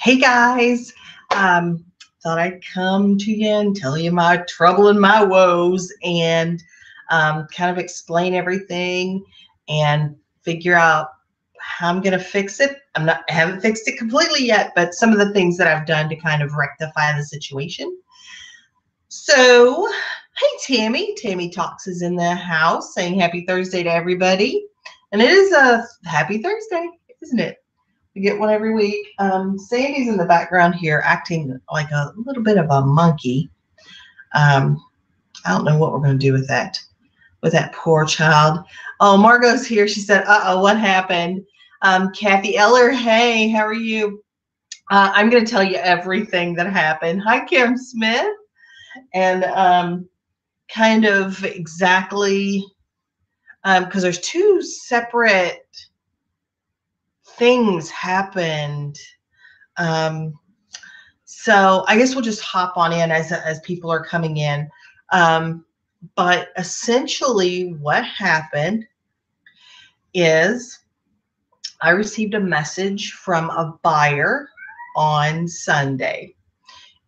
Hey guys, um, thought I'd come to you and tell you my trouble and my woes and kind of explain everything and figure out how I'm going to fix it. I haven't fixed it completely yet, but some of the things that I've done to kind of rectify the situation. So, hey Tammy, Tammy Talks is in the house saying happy Thursday to everybody. And it is a happy Thursday, isn't it? We get one every week. Sandy's in the background here acting like a little bit of a monkey. I don't know what we're going to do with that poor child. Oh, Margot's here. She said, uh-oh, what happened? Kathy Eller, hey, how are you? I'm going to tell you everything that happened. Hi, Kim Smith. And kind of exactly, because there's two separate things happened. So I guess we'll just hop on in as people are coming in. But essentially what happened is I received a message from a buyer on Sunday.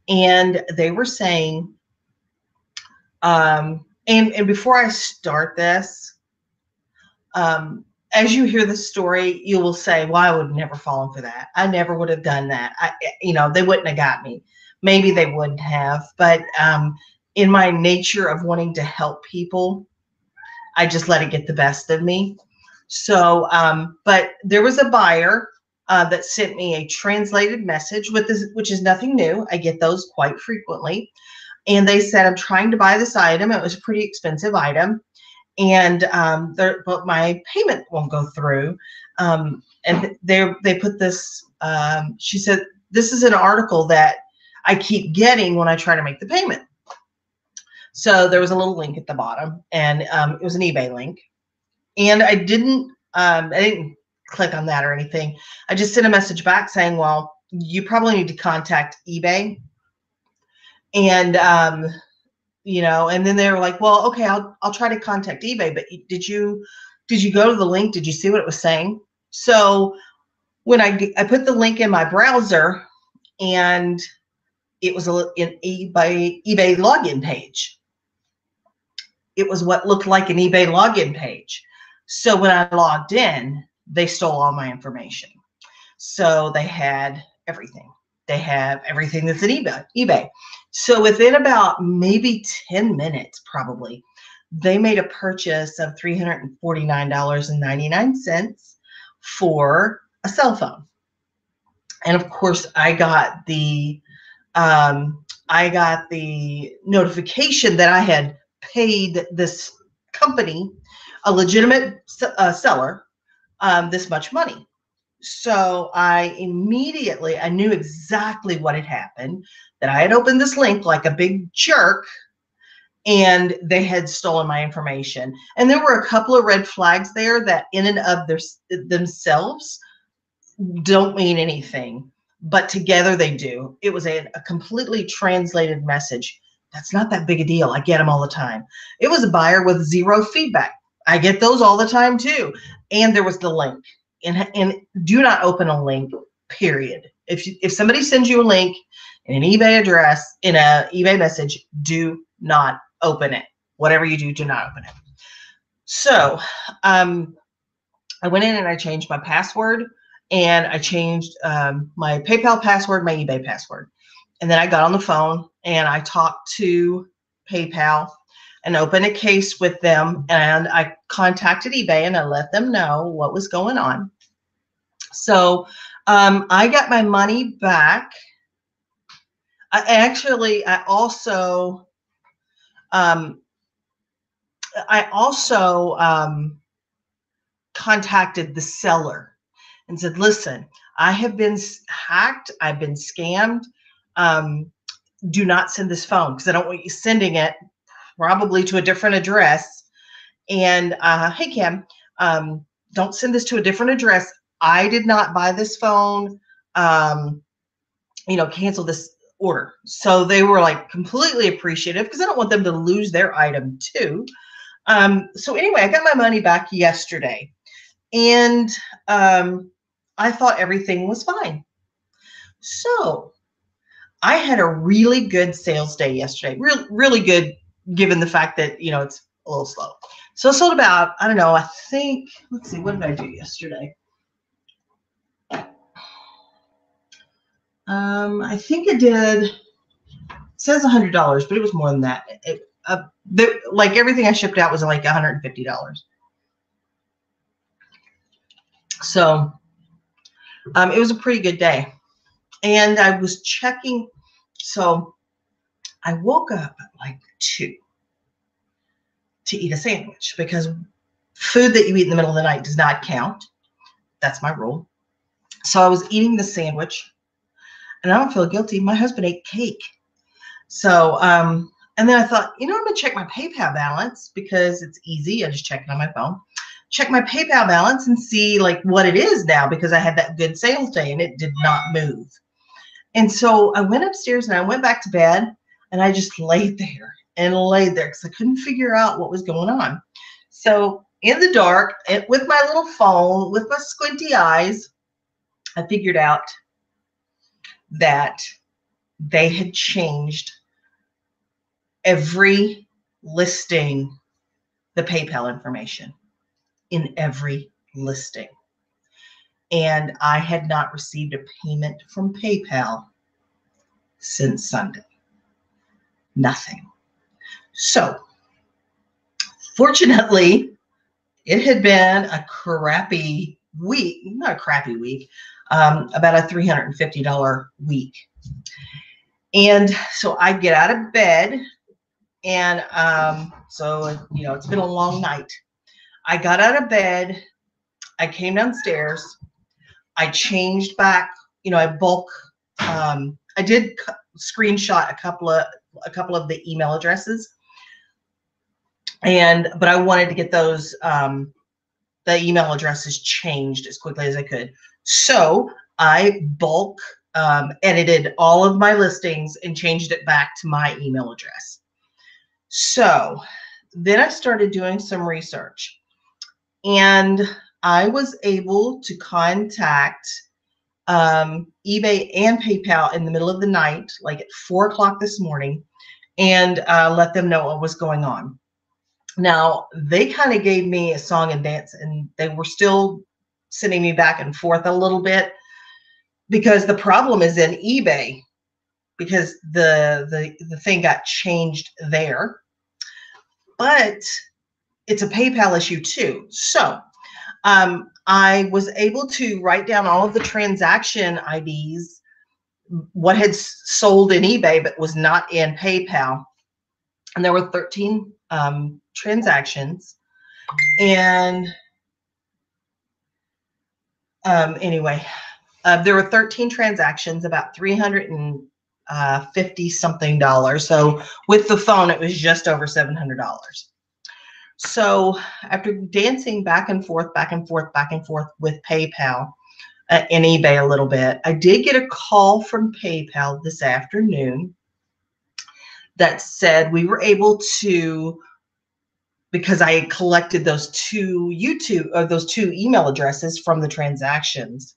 And they were saying, and before I start this, as you hear the story, you will say, well, I would have never fallen for that. I never would have done that. They wouldn't have got me. Maybe they wouldn't have, but in my nature of wanting to help people, I just let it get the best of me. So, but there was a buyer that sent me a translated message with this, which is nothing new. I get those quite frequently. And they said, I'm trying to buy this item. It was a pretty expensive item. And but my payment won't go through. And they put this, she said, this is an article that I keep getting when I try to make the payment. So there was a little link at the bottom, and it was an eBay link. And I didn't click on that or anything. I just sent a message back saying, well, you probably need to contact eBay. And and then they were like, well, okay, I'll try to contact eBay, but did you go to the link? Did you see what it was saying? So when I put the link in my browser, and it was an eBay login page. It was what looked like an eBay login page. So when I logged in, they stole all my information. So they had everything. They have everything that's in eBay. So within about maybe 10 minutes, probably, they made a purchase of $349.99 for a cell phone. And of course, I got the notification that I had paid this company, a legitimate seller, this much money. So I knew exactly what had happened, that I had opened this link like a big jerk, and they had stolen my information. And there were a couple of red flags there that in and of themselves don't mean anything, but together they do. It was a completely translated message. That's not that big a deal. I get them all the time. It was a buyer with zero feedback. I get those all the time too. And there was the link. And do not open a link, period. If somebody sends you a link in an eBay address, in an eBay message, do not open it. Whatever you do, do not open it. So I went in and I changed my password, and I changed my PayPal password, my eBay password. And then I got on the phone and I talked to PayPal and opened a case with them, and I contacted eBay and I let them know what was going on. So I got my money back. I also contacted the seller and said, listen, I have been hacked. I've been scammed. Do not send this phone, because I don't want you sending it probably to a different address. And hey, Kim, don't send this to a different address. I did not buy this phone. Cancel this order. So they were like completely appreciative, because I don't want them to lose their item too. So anyway, I got my money back yesterday, and I thought everything was fine. So I had a really good sales day yesterday. Really good, given the fact that, it's a little slow. So I sold about, I don't know, I think, let's see, what did I do yesterday? I think it did, it says $100, but it was more than that. Like everything I shipped out was like $150. So it was a pretty good day. And I was checking. So I woke up at like 2 to eat a sandwich, because food that you eat in the middle of the night does not count. That's my rule. So I was eating the sandwich, and I don't feel guilty. My husband ate cake. So, and then I thought, I'm going to check my PayPal balance, because it's easy. I just check it on my phone. Check my PayPal balance and see like what it is now, because I had that good sales day and it did not move. And so I went upstairs and I went back to bed, and I just laid there because I couldn't figure out what was going on. So in the dark, with my little phone, with my squinty eyes, I figured out that they had changed every listing, the PayPal information in every listing. And I had not received a payment from PayPal since Sunday. Nothing. So fortunately, it had been a crappy week, not a crappy week, about a $350 week. And so I get out of bed, and so, it's been a long night. I got out of bed, I came downstairs, I changed back, I bulk, I did screenshot a couple of the email addresses, but I wanted to get those, the email addresses changed as quickly as I could. So I bulk edited all of my listings and changed it back to my email address. So then I started doing some research, and I was able to contact eBay and PayPal in the middle of the night, like at 4 o'clock this morning, and let them know what was going on. Now, they kind of gave me a song and dance, and they were still sending me back and forth a little bit, because the problem is in eBay, because the thing got changed there, but it's a PayPal issue too. So I was able to write down all of the transaction IDs, what had sold in eBay but was not in PayPal, and there were 13 transactions. And anyway, there were 13 transactions, about $350 something. So with the phone, it was just over $700. So after dancing back and forth with PayPal and eBay a little bit, I did get a call from PayPal this afternoon that said we were able to, because I collected those two email addresses from the transactions.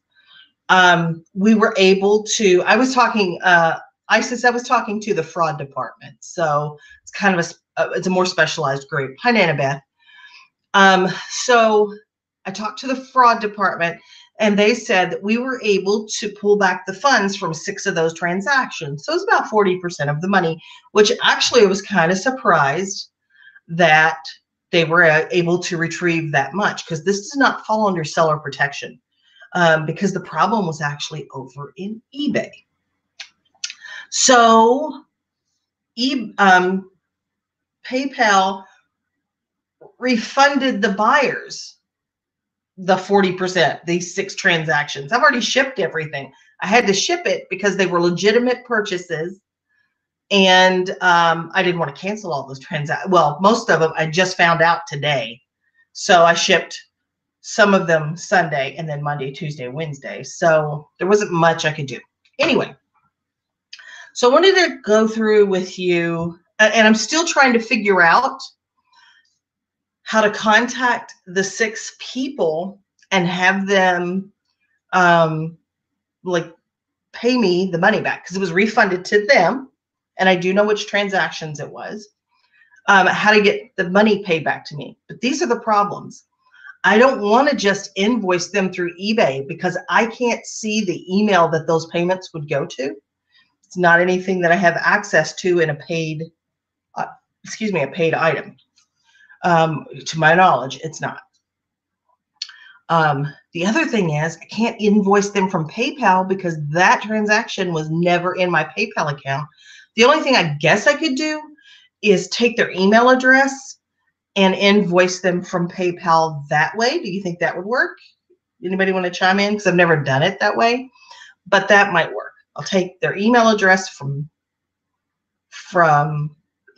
We were able to, ISIS, I was talking to the fraud department. So it's kind of it's a more specialized group. Hi, Nana Beth. So I talked to the fraud department, and they said that we were able to pull back the funds from 6 of those transactions. So it's about 40% of the money, which actually I was kind of surprised that they were able to retrieve that much, because this does not fall under seller protection, because the problem was actually over in eBay. So PayPal refunded the buyers the 40%, these 6 transactions. I've already shipped everything. I had to ship it because they were legitimate purchases, and I didn't want to cancel all those transactions. Well, most of them I just found out today. So I shipped some of them Sunday, and then Monday, Tuesday, Wednesday. So there wasn't much I could do. Anyway, so I wanted to go through with you, and I'm still trying to figure out how to contact the 6 people and have them like pay me the money back because it was refunded to them. And I do know which transactions it was, how to get the money paid back to me. But these are the problems. I don't want to just invoice them through eBay because I can't see the email that those payments would go to. It's not anything that I have access to in a paid, a paid item. To my knowledge, it's not. The other thing is I can't invoice them from PayPal because that transaction was never in my PayPal account. The only thing I guess I could do is take their email address and invoice them from PayPal that way. Do you think that would work? Anybody want to chime in? Because I've never done it that way, but that might work. I'll take their email address from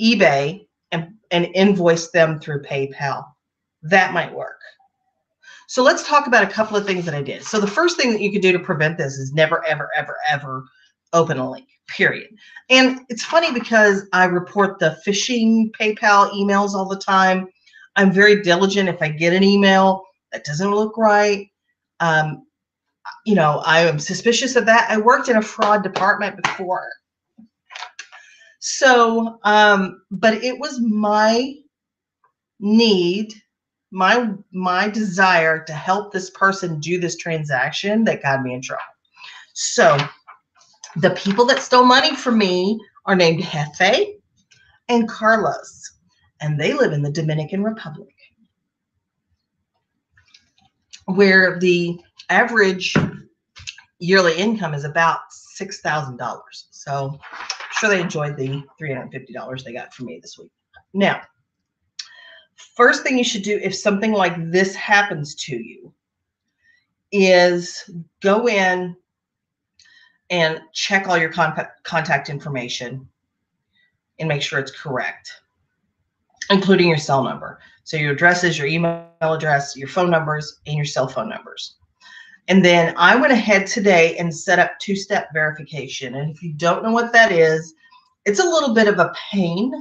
eBay and invoice them through PayPal. That might work. So let's talk about a couple of things that I did. So the first thing that you could do to prevent this is never, ever, ever, ever open a link, period. And it's funny because I report the phishing PayPal emails all the time. I'm very diligent. If I get an email that doesn't look right, you know, I am suspicious of that. I worked in a fraud department before. So, but it was my need, my desire to help this person do this transaction that got me in trouble. So the people that stole money from me are named Jefe and Carlos, and they live in the Dominican Republic, where the average yearly income is about $6,000. So I'm sure they enjoyed the $350 they got from me this week. Now, first thing you should do if something like this happens to you is go in and check all your contact information and make sure it's correct, including your cell number. So your addresses, your email address, your phone numbers, and your cell phone numbers. And then I went ahead today and set up two-step verification. And if you don't know what that is, it's a little bit of a pain,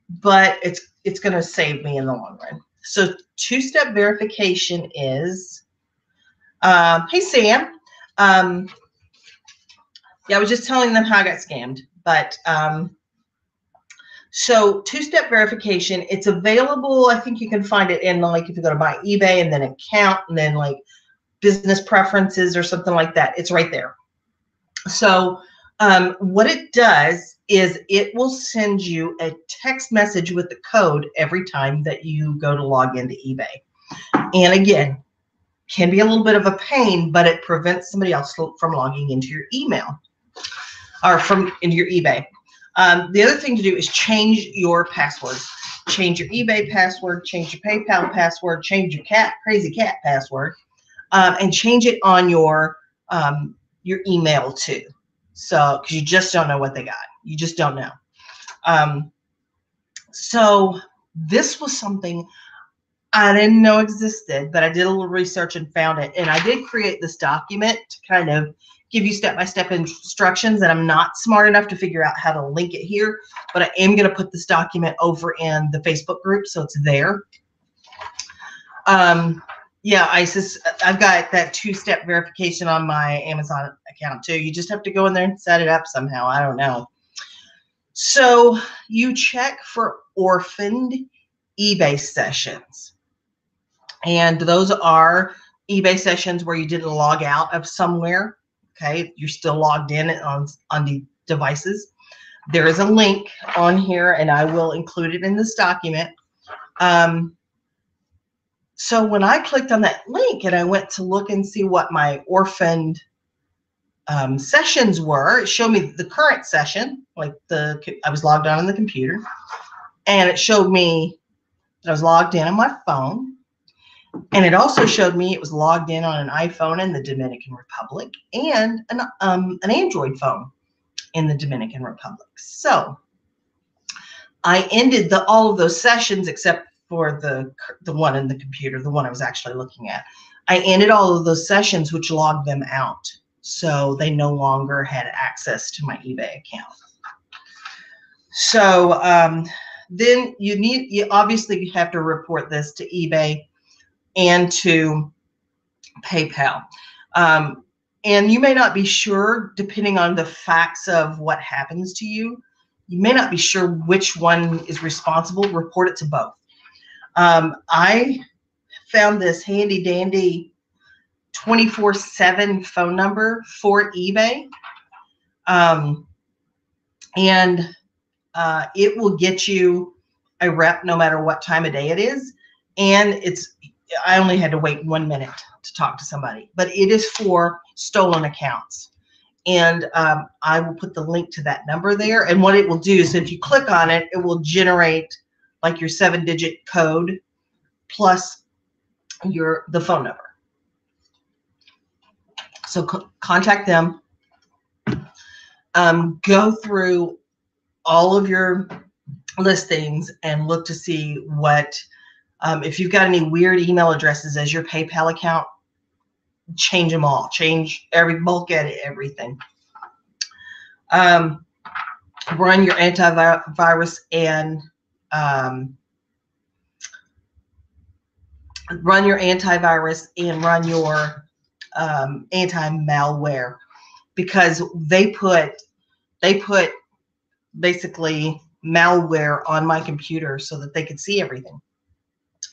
but it's going to save me in the long run. So two-step verification is, hey, Sam. Yeah, I was just telling them how I got scammed. But so two-step verification, it's available. I think you can find it in, like, if you go to my eBay and then account and then like business preferences or something like that. It's right there. So what it does is it will send you a text message with the code every time that you go to log into eBay. And again, can be a little bit of a pain, but it prevents somebody else from logging into your email or into your eBay. The other thing to do is change your passwords. Change your eBay password, change your PayPal password, change your crazy cat password, and change it on your email too. So, because you just don't know what they got. You just don't know. So this was something I didn't know existed, but I did a little research and found it. And I did create this document to kind of give you step-by-step instructions, and I'm not smart enough to figure out how to link it here, but I am going to put this document over in the Facebook group, so it's there. Yeah, ISIS, I've got that two-step verification on my Amazon account too. You just have to go in there and set it up somehow. I don't know. So you check for orphaned eBay sessions. And those are eBay sessions where you didn't log out of somewhere. Okay, you're still logged in on the devices. There is a link on here, and I will include it in this document. So when I clicked on that link and I went to look and see what my orphaned sessions were, it showed me the current session, like I was logged on the computer, and it showed me that I was logged in on my phone. And it also showed me it was logged in on an iPhone in the Dominican Republic and an Android phone in the Dominican Republic. So I ended all of those sessions except for the one in the computer, the one I was actually looking at. I ended all of those sessions, which logged them out. So they no longer had access to my eBay account. So then you obviously have to report this to eBay and to PayPal. And you may not be sure, depending on the facts of what happens to you, you may not be sure which one is responsible. Report it to both. I found this handy dandy 24/7 phone number for eBay. And it will get you a rep no matter what time of day it is. And I only had to wait 1 minute to talk to somebody, but it is for stolen accounts. And I will put the link to that number there. And what it will do is if you click on it, it will generate like your 7-digit code plus the phone number. So contact them. Go through all of your listings and look to see what, if you've got any weird email addresses as your PayPal account, change them all. Change bulk edit everything. Run your antivirus and run your anti-malware, because they put basically malware on my computer so that they could see everything.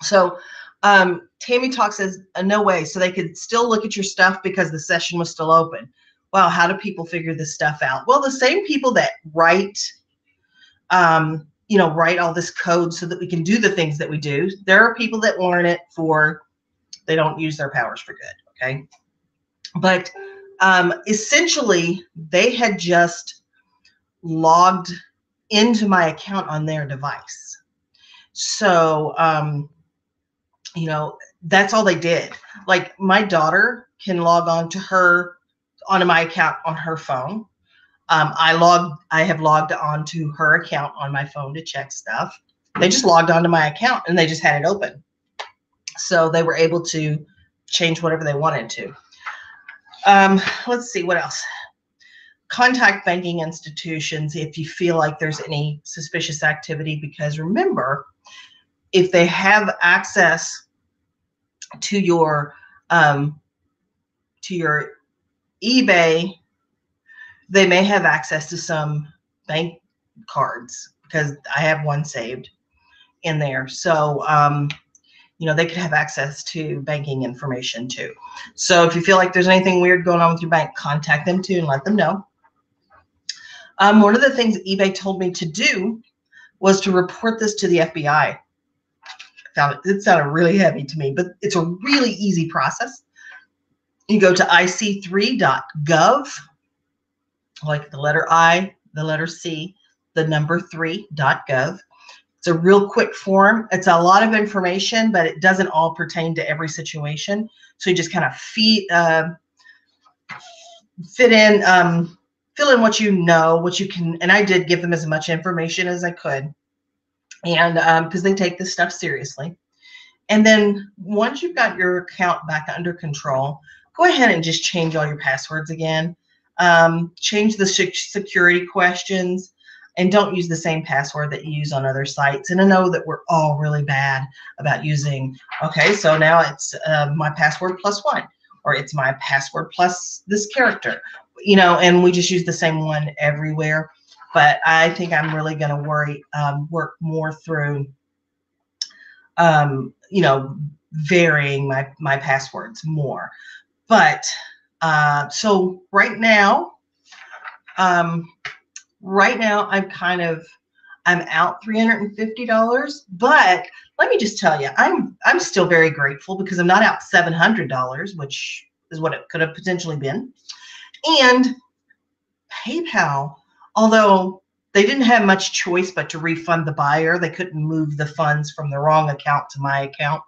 So Tammy Talk says, no way. So they could still look at your stuff because the session was still open. Wow, how do people figure this stuff out? Well, the same people that write all this code so that we can do the things that we do, there are people that learn it they don't use their powers for good, okay? But essentially, they had just logged into my account on their device. So, that's all they did. Like my daughter can log on to onto my account on her phone. I have logged onto her account on my phone to check stuff. They just logged onto my account and they just had it open. So they were able to change whatever they wanted to. Let's see what else. Contact banking institutions if you feel like there's any suspicious activity, because remember, if they have access to your eBay, they may have access to some bank cards, because I have one saved in there. So, they could have access to banking information too. So if you feel like there's anything weird going on with your bank, contact them too and let them know. One of the things eBay told me to do was to report this to the FBI. It sounded really heavy to me, but it's a really easy process. You go to ic3.gov, like the letter I, the letter C, the number 3.gov. It's a real quick form. It's a lot of information, but it doesn't all pertain to every situation. So you just kind of fill in what you know, what you can. And I did give them as much information as I could. And because they take this stuff seriously. And then once you've got your account back under control, go ahead and just change all your passwords again. Change the security questions, and don't use the same password that you use on other sites. And I know that we're all really bad about using, okay, so now it's my password +1, or it's my password plus this character, and we just use the same one everywhere. But I think I'm really going to work more through, varying my passwords more. But so right now I'm out $350, but let me just tell you, I'm still very grateful because I'm not out $700, which is what it could have potentially been. And PayPal, although they didn't have much choice but to refund the buyer, they couldn't move the funds from the wrong account to my account.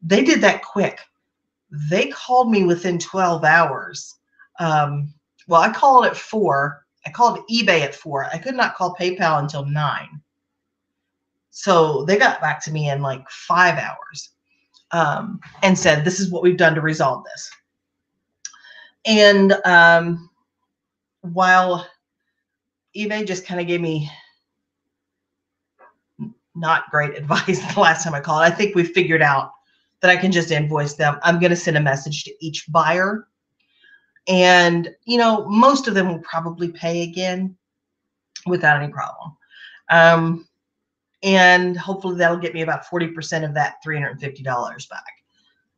They did that quick. They called me within 12 hours. Well, I called at 4. I called eBay at 4. I could not call PayPal until 9. So they got back to me in like 5 hours and said, this is what we've done to resolve this. And while eBay just kind of gave me not great advice the last time I called, I think we figured out that I can just invoice them. I'm going to send a message to each buyer And, you know, most of them will probably pay again without any problem. And hopefully that'll get me about 40% of that $350 back.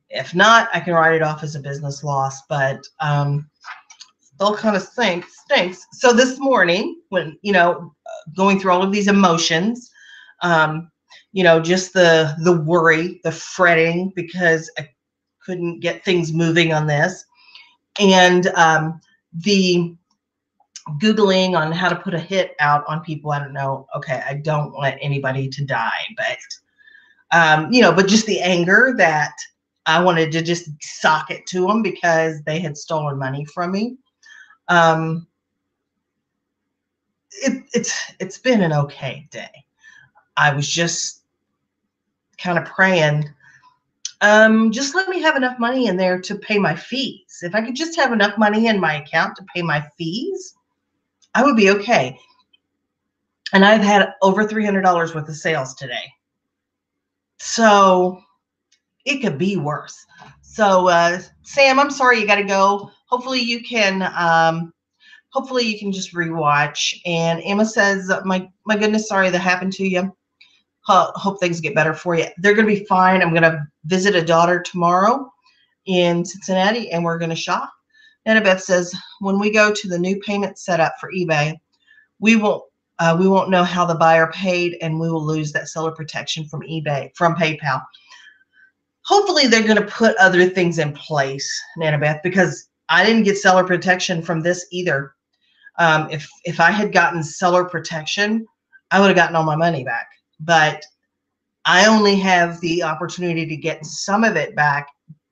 If not, I can write it off as a business loss, but still kind of stinks. So this morning, when, you know, going through all of these emotions, you know, just the worry, the fretting, because I couldn't get things moving on this, and the Googling on how to put a hit out on people. I don't know. Okay, I don't want anybody to die, but you know, but just the anger that I wanted to just sock it to them because they had stolen money from me. It's been an okay day. I was just kind of praying, just let me have enough money in there to pay my fees. If I could just have enough money in my account to pay my fees, I would be okay. And I've had over $300 worth of sales today. So it could be worse. So Sam, I'm sorry you got to go. Hopefully you can just rewatch. And Emma says, my goodness, sorry that happened to you. Hope things get better for you. They're going to be fine. I'm going to visit a daughter tomorrow in Cincinnati, and we're going to shop. Annabeth says, when we go to the new payment setup for eBay, we won't know how the buyer paid, and we will lose that seller protection from PayPal. Hopefully they're going to put other things in place, Annabeth, because I didn't get seller protection from this either. If I had gotten seller protection, I would have gotten all my money back. But I only have the opportunity to get some of it back,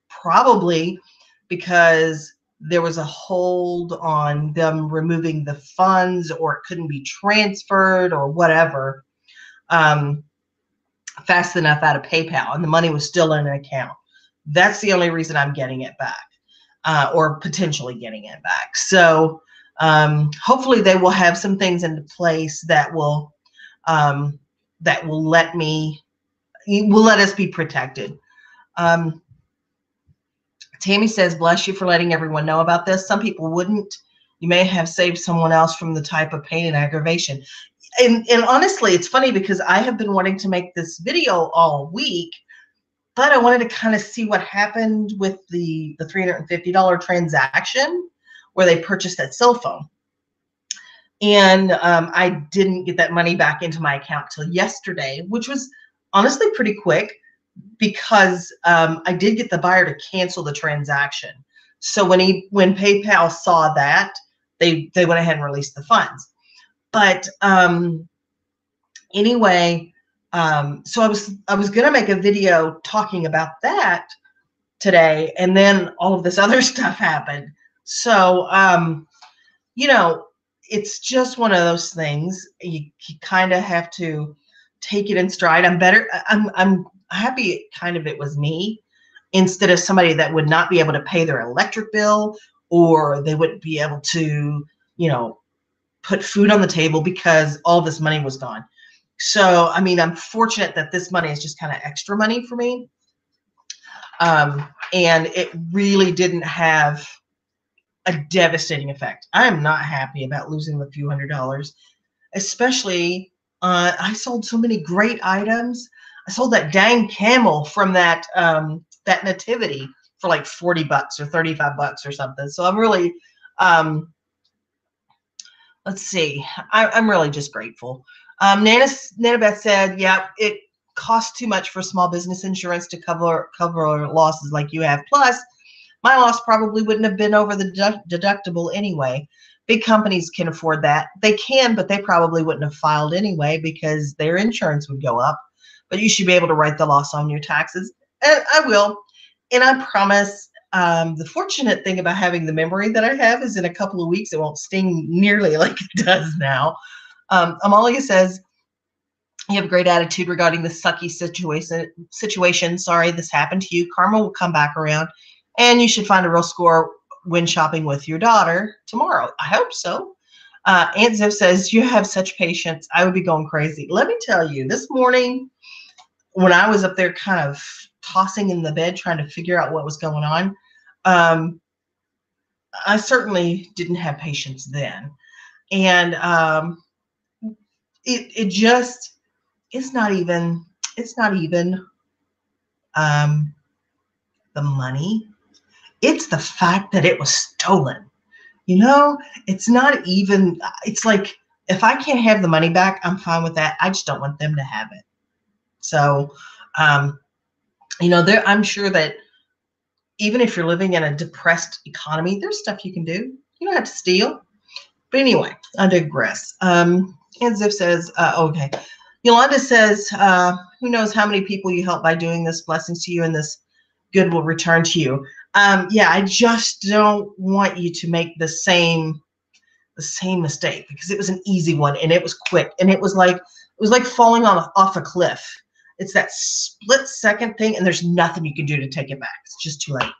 probably because there was a hold on them removing the funds, or it couldn't be transferred or whatever fast enough out of PayPal, and the money was still in an account. That's the only reason I'm getting it back, or potentially getting it back. So hopefully they will have some things into place that will let us be protected. Tammy says, bless you for letting everyone know about this. Some people wouldn't. You may have saved someone else from the type of pain and aggravation. And honestly, it's funny because I have been wanting to make this video all week, but I wanted to kind of see what happened with the $350 transaction where they purchased that cell phone. And I didn't get that money back into my account till yesterday, which was honestly pretty quick, because I did get the buyer to cancel the transaction. So when PayPal saw that, they went ahead and released the funds. But anyway, so I was gonna make a video talking about that today, and then all of this other stuff happened. So you know, it's just one of those things. You kind of have to take it in stride. I'm happy it was me instead of somebody that would not be able to pay their electric bill, or they wouldn't be able to, you know, put food on the table because all this money was gone. So, I mean, I'm fortunate that this money is just kind of extra money for me. And it really didn't have a devastating effect. I am not happy about losing the few $100s, especially I sold so many great items. I sold that dang camel from that nativity for like $40 or $35 or something. So I'm really, let's see, I'm really just grateful. Nana Beth said, yeah, it costs too much for small business insurance to cover losses like you have. Plus, my loss probably wouldn't have been over the deductible anyway. Big companies can afford that. They can, but they probably wouldn't have filed anyway because their insurance would go up. But you should be able to write the loss on your taxes. And I will. And I promise, the fortunate thing about having the memory that I have is in a couple of weeks, it won't sting nearly like it does now. Amalia says, you have a great attitude regarding the sucky situation. Sorry this happened to you. Karma will come back around, and you should find a real score when shopping with your daughter tomorrow. I hope so. Aunt Ziv says, you have such patience. I would be going crazy. Let me tell you, this morning when I was up there kind of tossing in the bed trying to figure out what was going on, I certainly didn't have patience then. And it just, it's not even, um, the money. It's the fact that it was stolen. You know, it's not even, it's like, if I can't have the money back, I'm fine with that. I just don't want them to have it. So, um, you know, I'm sure that even if you're living in a depressed economy, there's stuff you can do. You don't have to steal. But anyway, I digress. And Ziff says, okay. Yolanda says, who knows how many people you help by doing this. Blessings to you, and this good will return to you. Yeah, I just don't want you to make the same mistake, because it was an easy one and it was quick, and it was like falling off a cliff. It's that split second thing, and there's nothing you can do to take it back. It's just too late.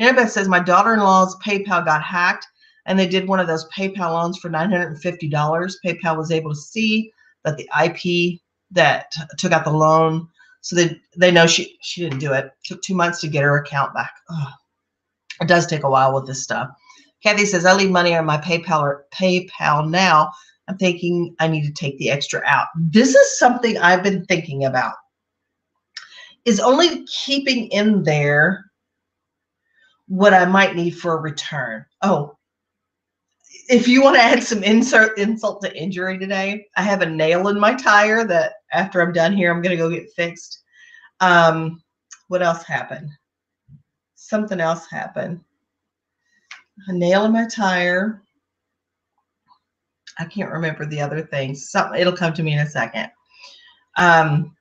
Annabeth says, my daughter-in-law's PayPal got hacked, and they did one of those PayPal loans for $950. PayPal was able to see that the IP that took out the loan, so they know she didn't do it. It took 2 months to get her account back. Oh, it does take a while with this stuff. Kathy says, I leave money on my PayPal now. I'm thinking I need to take the extra out. This is something I've been thinking about, is only keeping in there what I might need for a return. Oh, if you want to add some insult to injury today, I have a nail in my tire that after I'm done here, I'm going to go get fixed. What else happened? Something else happened. A nail in my tire. I can't remember the other things. It'll come to me in a second. Dang,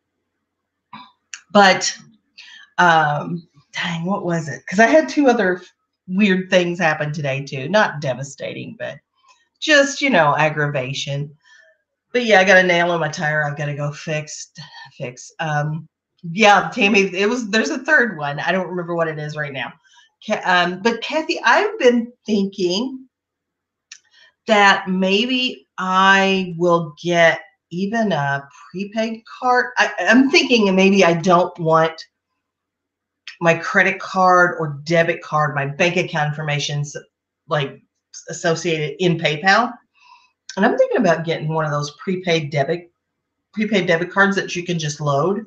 what was it? Because I had 2 other weird things happen today too. Not devastating, but just, you know, aggravation. But yeah, I got a nail in my tire. I've got to go fix. Yeah, Tammy, there's a third one. I don't remember what it is right now. But Kathy, I've been thinking that maybe I will get even a prepaid card. I'm thinking maybe I don't want my credit card or debit card, my bank account information, like associated in PayPal. And I'm thinking about getting one of those prepaid debit cards that you can just load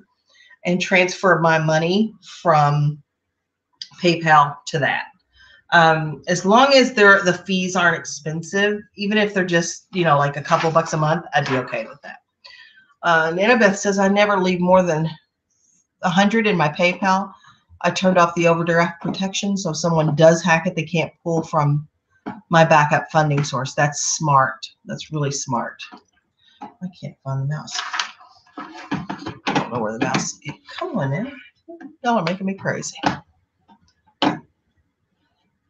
and transfer my money from PayPal to that. As long as the fees aren't expensive, even if they're just, you know, like a couple bucks a month, I'd be okay with that. Annabeth says, I never leave more than 100 in my PayPal. I turned off the overdraft protection, so if someone does hack it, they can't pull from my backup funding source. That's smart. That's really smart. I can't find the mouse. I don't know where the mouse is. Come on now. Y'all are making me crazy.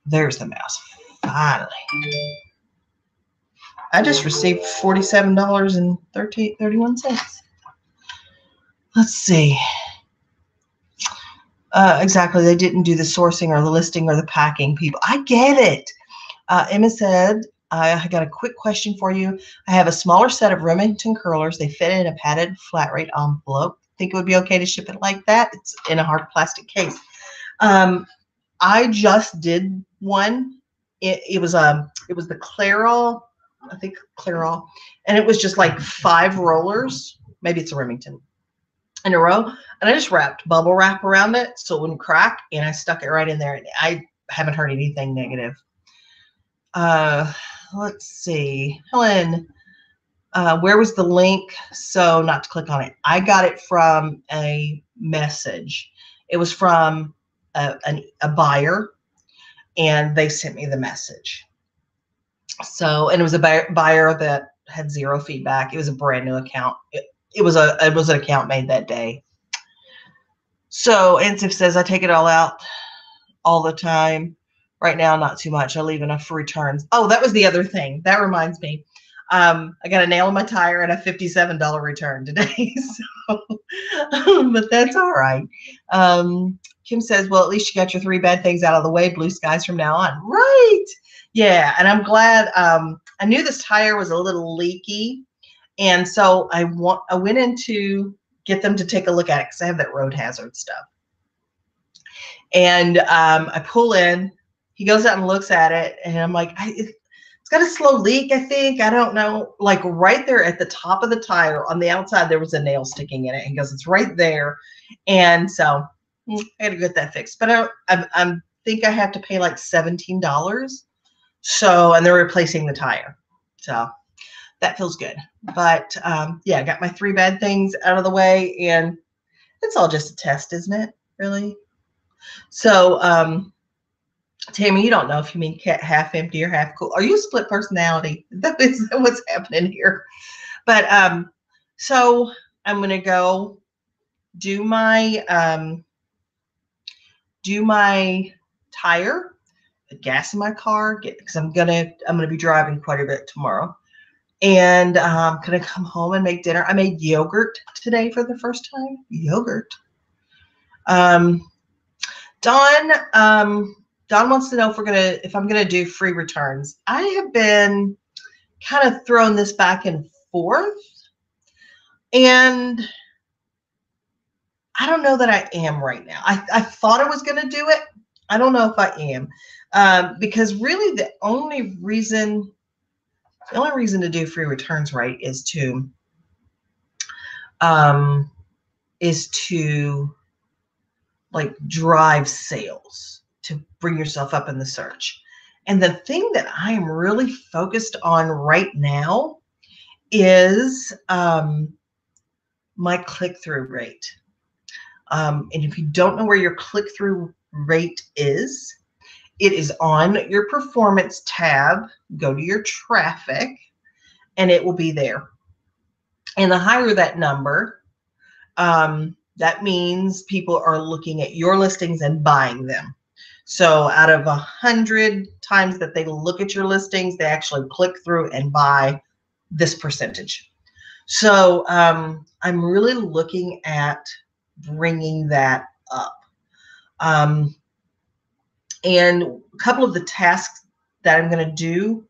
There's the mouse. Finally. I just received $47.31. Let's see. Exactly. They didn't do the sourcing or the listing or the packing, people. I get it. Emma said, I got a quick question for you. I have a smaller set of Remington curlers. They fit in a padded flat rate envelope. Think it would be okay to ship it like that? It's in a hard plastic case. I just did one. It was the Clairol, I think Clairol, and it was just like 5 rollers. Maybe it's a Remington in a row, and I just wrapped bubble wrap around it so it wouldn't crack, and I stuck it right in there. And I haven't heard anything negative. Let's see, Helen, where was the link? So not to click on it. I got it from a message. It was from a buyer, and they sent me the message. So, and it was a buyer that had 0 feedback. It was a brand new account. It was an account made that day. So Ansif says, I take it all out all the time. Right now, not too much. I leave enough for returns. Oh, that was the other thing. That reminds me. I got a nail in my tire and a $57 return today. So, but that's all right. Kim says, well, at least you got your 3 bad things out of the way. Blue skies from now on. Right. Yeah. And I'm glad. I knew this tire was a little leaky. And so I went in to get them to take a look at it because I have that road hazard stuff. And I pull in. he goes out and looks at it, and I'm like, it's got a slow leak, I think. I don't know. Like right there at the top of the tire on the outside, there was a nail sticking in it. He goes, it's right there. And so I got to get that fixed. But I think I have to pay like $17. So, and they're replacing the tire. So that feels good. But yeah, I got my 3 bad things out of the way, and it's all just a test, isn't it? Really? So, Tammy, you don't know if you mean half empty or half cool. Are you a split personality? That is what's happening here. But so I'm gonna go do my tire, put gas in my car, because I'm gonna be driving quite a bit tomorrow, and I'm gonna come home and make dinner. I made yogurt today for the first time. Yogurt. Don wants to know if I'm gonna do free returns. I have been kind of throwing this back and forth, and I don't know that I am right now. I thought I was gonna do it. I don't know if I am, because really the only reason to do free returns right is to like drive sales, to bring yourself up in the search. And the thing that I am really focused on right now is my click-through rate. And if you don't know where your click-through rate is, it is on your performance tab. Go to your traffic, and it will be there. And the higher that number, that means people are looking at your listings and buying them. So out of 100 times that they look at your listings, they actually click through and buy this percentage. So I'm really looking at bringing that up. And a couple of the tasks that I'm going to do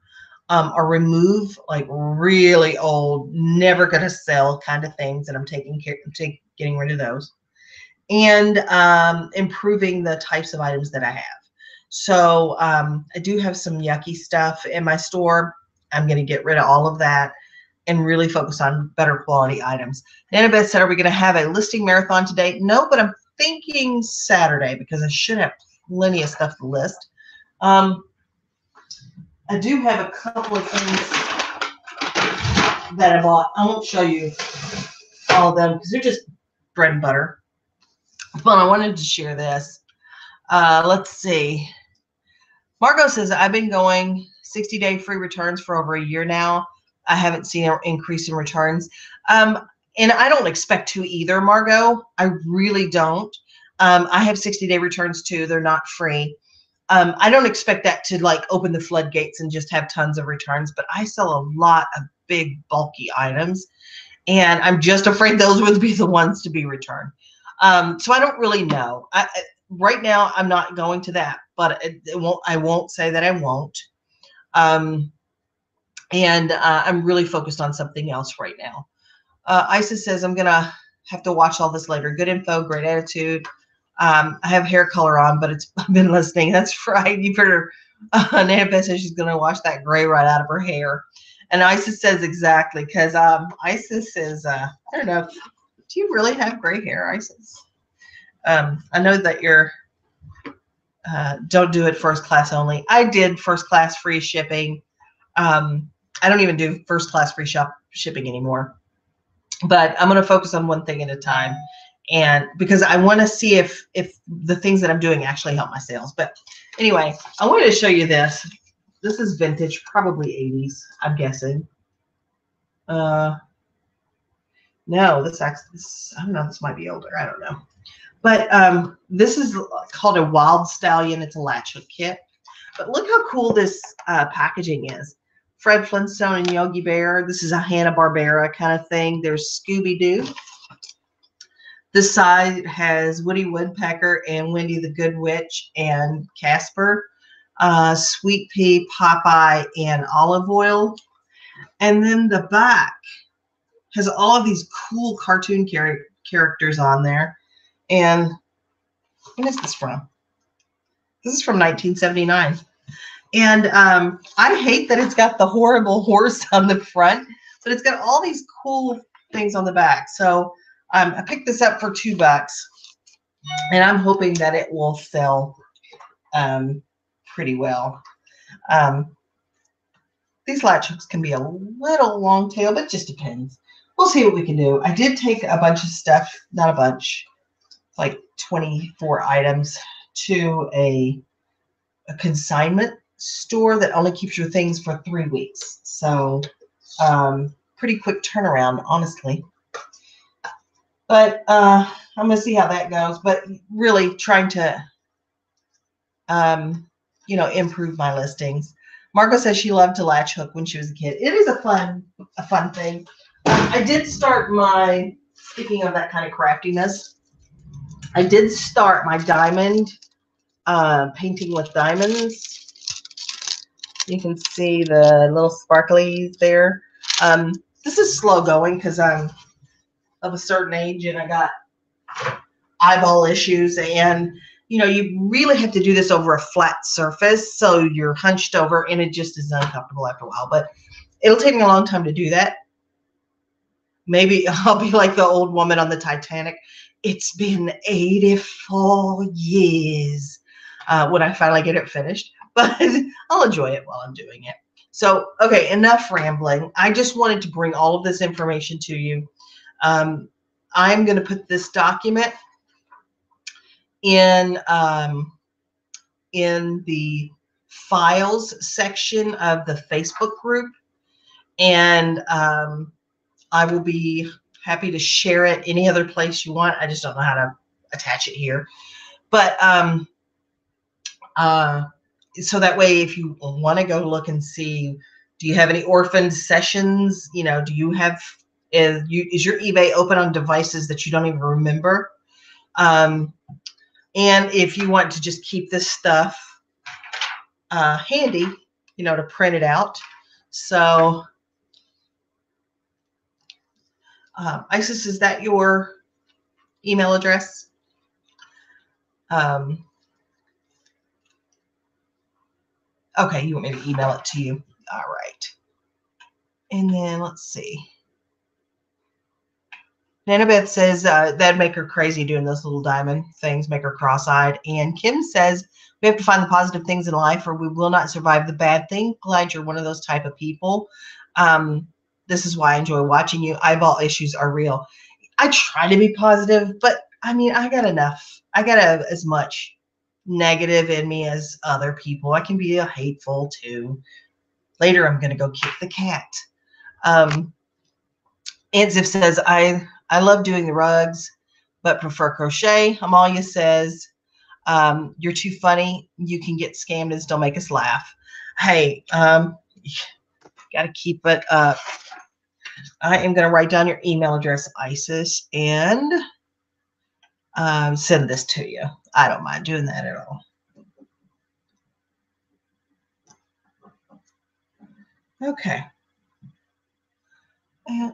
are remove like really old, never going to sell kind of things, and I'm getting rid of those, and improving the types of items that I have. So I do have some yucky stuff in my store. I'm going to get rid of all of that and really focus on better quality items. Annabeth said, are we going to have a listing marathon today? No, but I'm thinking Saturday, because I should have plenty of stuff to list. I do have a couple of things that I bought. I won't show you all of them because they're just bread and butter. But I wanted to share this. Let's see. Margot says, I've been going 60-day free returns for over a year now. I haven't seen an increase in returns. And I don't expect to either, Margot. I really don't. I have 60-day returns too. They're not free. I don't expect that to like open the floodgates and just have tons of returns, but I sell a lot of big bulky items, and I'm just afraid those would be the ones to be returned. So I don't really know. Right now, I'm not going to that, but I won't say that I won't. And I'm really focused on something else right now. Isis says, I'm gonna have to watch all this later. Good info, great attitude. I have hair color on, but I've been listening. That's right. You better. Nana says she's going to wash that gray right out of her hair. And Isis says exactly, because Isis says, I don't know, do you really have gray hair, Isis? I know that you're, don't do it first class only. I did first class free shipping. I don't even do first class free shipping anymore. But I'm going to focus on one thing at a time. And because I want to see if the things that I'm doing actually help my sales. But anyway, I wanted to show you this. This is vintage, probably 80s, I'm guessing. No, this actually, I don't know, this might be older. I don't know. But this is called a Wild Stallion. It's a latch hook kit. But look how cool this packaging is. Fred Flintstone and Yogi Bear. This is a Hanna-Barbera kind of thing. There's Scooby-Doo. This side has Woody Woodpecker and Wendy the Good Witch and Casper, Sweet Pea, Popeye, and Olive Oil. And then the back has all of these cool cartoon characters on there. And what is this from? This is from 1979. And I hate that it's got the horrible horse on the front, but it's got all these cool things on the back. So I picked this up for $2, and I'm hoping that it will sell pretty well. These latch hooks can be a little long tail, but it just depends. We'll see what we can do. I did take a bunch of stuff, not a bunch, like 24 items to a consignment store that only keeps your things for 3 weeks. So pretty quick turnaround, honestly. But I'm going to see how that goes. But really trying to, improve my listings. Margot says she loved to latch hook when she was a kid. It is a fun thing. I did start speaking of that kind of craftiness, I did start my diamond painting with diamonds. You can see the little sparklies there. This is slow going because I'm of a certain age and I got eyeball issues, and you really have to do this over a flat surface, so you're hunched over and it just is uncomfortable after a while. But it'll take me a long time to do that. Maybe I'll be like the old woman on the Titanic. It's been 84 years when I finally get it finished, but I'll enjoy it while I'm doing it. So, okay, enough rambling. I just wanted to bring all of this information to you. I'm going to put this document in the files section of the Facebook group, and I will be happy to share it any other place you want. I just don't know how to attach it here. But so that way, if you want to go look and see, do you have any orphaned sessions? Do you have, is your eBay open on devices that you don't even remember? And if you want to just keep this stuff handy, to print it out. So Isis, is that your email address? Okay, you want me to email it to you? All right. And then let's see. Nanabeth says that'd make her crazy doing those little diamond things, make her cross-eyed. And Kim says we have to find the positive things in life or we will not survive the bad thing. Glad you're one of those type of people. This is why I enjoy watching you. Eyeball issues are real. I try to be positive, but I mean, I got enough. I got as much negative in me as other people. I can be a hateful too. Later, I'm going to go kick the cat. Anzif says, I love doing the rugs, but prefer crochet. Amalia says, you're too funny. You can get scammed and still make us laugh. Hey, got to keep it up. I am going to write down your email address, Isis, and send this to you. I don't mind doing that at all. Okay. And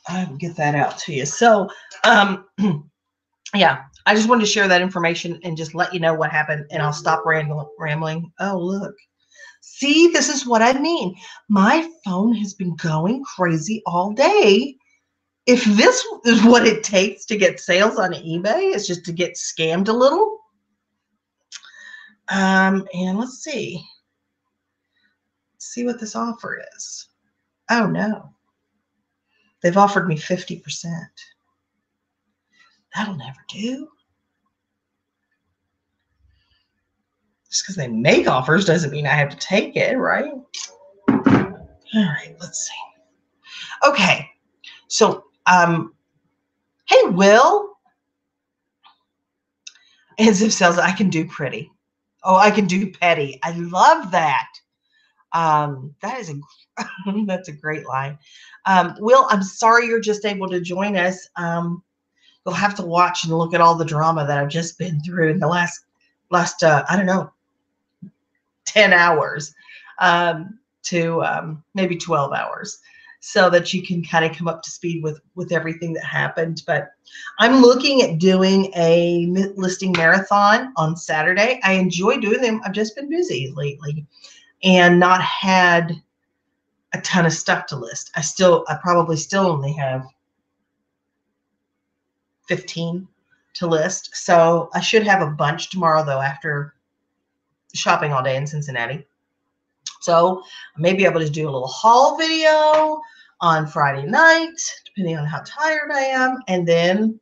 I will get that out to you. So, yeah, I just wanted to share that information and just let you know what happened, and I'll stop rambling. Oh, look. See, this is what I mean. My phone has been going crazy all day. If this is what it takes to get sales on eBay, it's just to get scammed a little. And let's see. Let's see what this offer is. Oh, no. They've offered me 50%. That'll never do. Just because they make offers doesn't mean I have to take it, right? All right, let's see. Okay, so, hey, Will. As if sells, I can do pretty. Oh, I can do petty. I love that. That is that's a great line. Will, I'm sorry you're just able to join us. You'll have to watch and look at all the drama that I've just been through in the last I don't know, 10 hours to maybe 12 hours. so that you can kind of come up to speed with everything that happened. But I'm looking at doing a listing marathon on Saturday. I enjoy doing them. I've just been busy lately and not had a ton of stuff to list. I probably still only have 15 to list. So I should have a bunch tomorrow though, after shopping all day in Cincinnati. So I may be able to do a little haul video on Friday night, depending on how tired I am. And then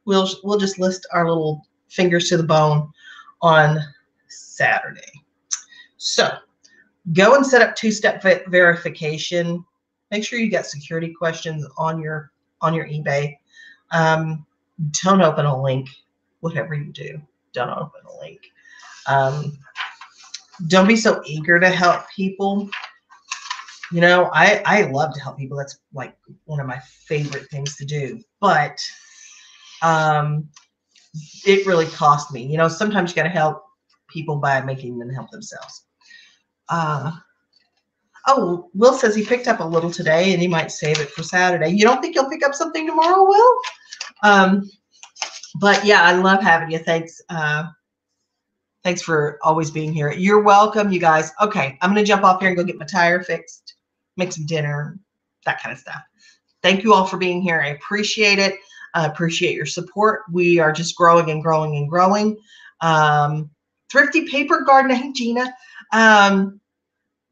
we'll just list our little fingers to the bone on Saturday. So go and set up two-step verification. Make sure you get security questions on your eBay. Don't open a link. Whatever you do, don't open a link. Don't be so eager to help people. You know, I love to help people. That's like one of my favorite things to do. But it really cost me. You know, sometimes you got to help people by making them help themselves. Oh, Will says he picked up a little today and he might save it for Saturday. You don't think you'll pick up something tomorrow, Will? But yeah, I love having you. Thanks. Thanks for always being here. You're welcome, you guys. Okay, I'm going to jump off here and go get my tire fixed, make some dinner, that kind of stuff. Thank you all for being here. I appreciate it. I appreciate your support. We are just growing and growing and growing. Thrifty Paper Garden. Hey, Gina. No,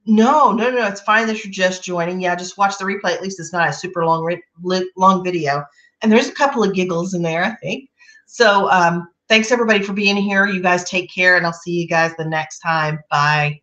it's fine that you're just joining. Yeah, just watch the replay. At least it's not a super long video. And there's a couple of giggles in there, I think. So thanks, everybody, for being here. You guys take care, and I'll see you guys the next time. Bye.